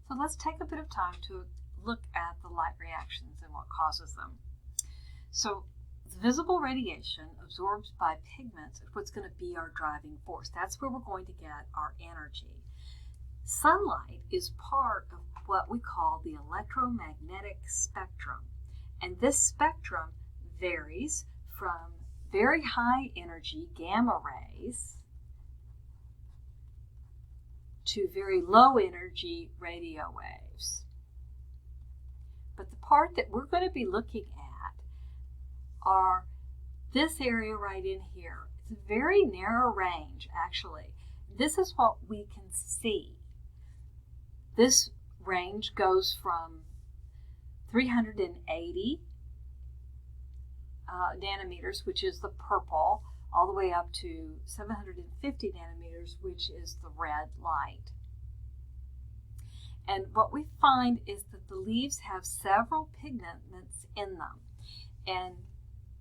So let's take a bit of time to look at the light reactions and what causes them. So the visible radiation absorbed by pigments is what's going to be our driving force. That's where we're going to get our energy. Sunlight is part of what we call the electromagnetic spectrum. And this spectrum varies from very high energy gamma rays to very low energy radio waves. But the part that we're going to be looking at are this area right in here. It's a very narrow range, actually. This is what we can see. This range goes from 380 nanometers, which is the purple, all the way up to 750 nanometers, which is the red light. And what we find is that the leaves have several pigments in them. And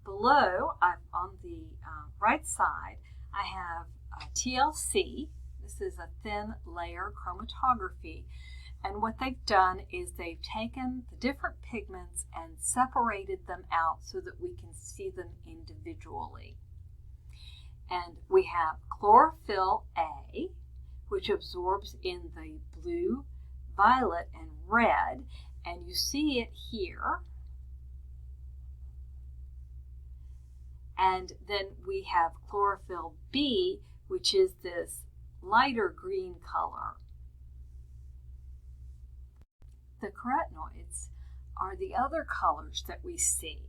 below, on the right side, I have TLC. This is a thin layer chromatography. And what they've done is they've taken the different pigments and separated them out so that we can see them individually. And we have chlorophyll A, which absorbs in the blue, violet, and red. And you see it here. And then we have chlorophyll B, which is this lighter green color. The carotenoids are the other colors that we see.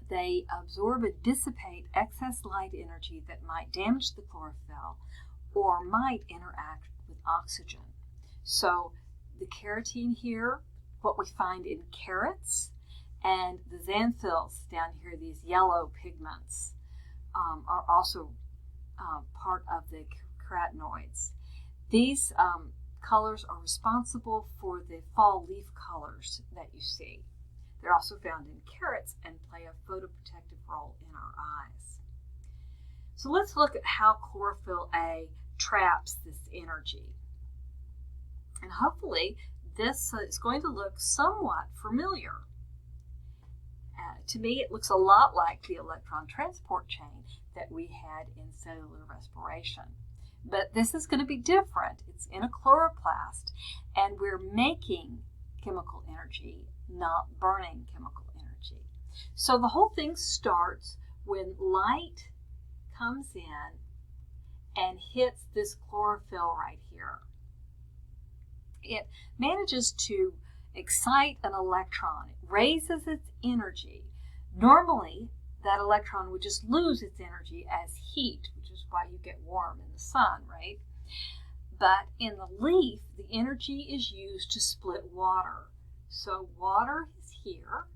They absorb and dissipate excess light energy that might damage the chlorophyll or might interact with oxygen. So the carotene here, what we find in carrots, and the xanthils down here, these yellow pigments, are also part of the carotenoids. These colors are responsible for the fall leaf colors that you see. They're also found in carrots and play a photoprotective role in our eyes. So let's look at how chlorophyll A traps this energy. And hopefully this is going to look somewhat familiar. To me, it looks a lot like the electron transport chain that we had in cellular respiration. But this is going to be different. It's in a chloroplast, and we're making chemical energy, not burning chemical energy. So the whole thing starts when light comes in and hits this chlorophyll right here. It manages to excite an electron. It raises its energy. Normally, that electron would just lose its energy as heat, which is why you get warm in the sun, right? But in the leaf, the energy is used to split water. So water is here,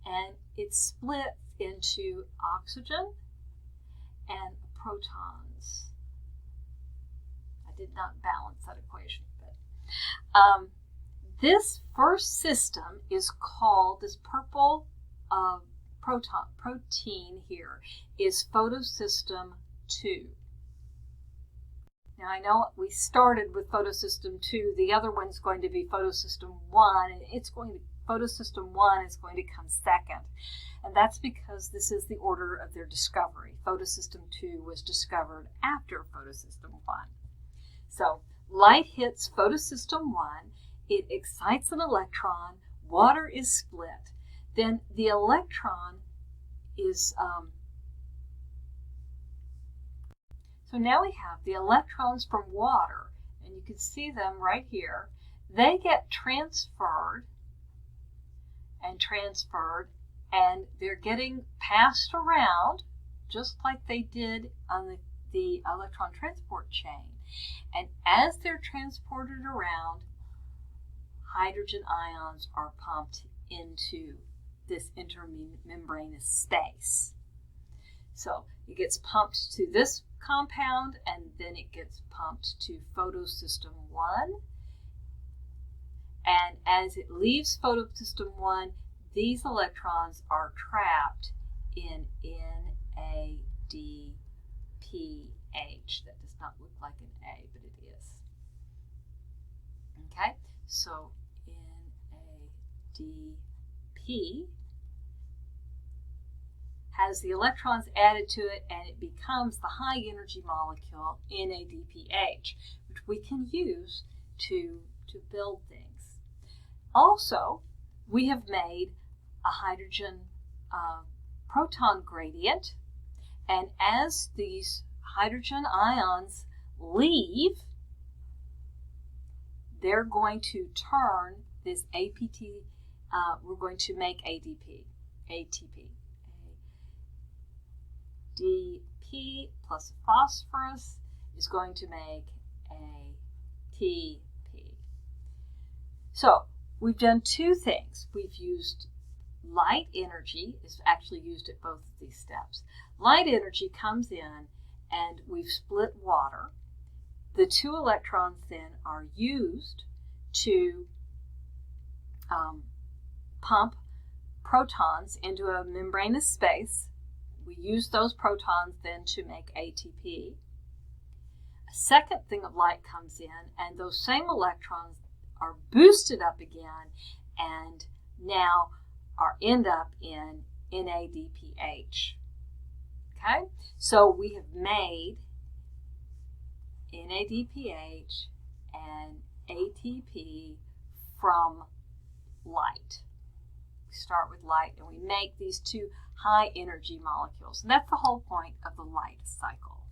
and it splits into oxygen and protons. I did not balance that equation, but this first system is called, this purple protein here is photosystem 2. Now I know we started with photosystem 2. The other one's going to be photosystem 1, and photosystem 1 is going to come second. And that's because this is the order of their discovery. Photosystem 2 was discovered after photosystem 1. So light hits photosystem 1, it excites an electron, water is split. Then the electron is, so now we have the electrons from water, and you can see them right here. They get transferred, and they're getting passed around just like they did on the electron transport chain. And as they're transported around, hydrogen ions are pumped into this intermembranous space. So it gets pumped to this compound, and then it gets pumped to photosystem 1. And as it leaves photosystem 1, these electrons are trapped in NADPH. That does not look like an A, but it is. Okay, So NADP has the electrons added to it, and it becomes the high energy molecule NADPH, which we can use to build things. Also, we have made a hydrogen proton gradient, and as these hydrogen ions leave, they're going to turn this APT, we're going to make ATP. ADP plus phosphorus is going to make ATP. So we've done two things. We've used light energy, is actually used at both of these steps. Light energy comes in and we've split water. The two electrons then are used to pump protons into a membranous space. We use those protons then to make ATP. A second thing of light comes in, and those same electrons are boosted up again and now end up in NADPH. Okay, so we have made NADPH and ATP from light. We start with light and we make these two high energy molecules. And that's the whole point of the light cycle.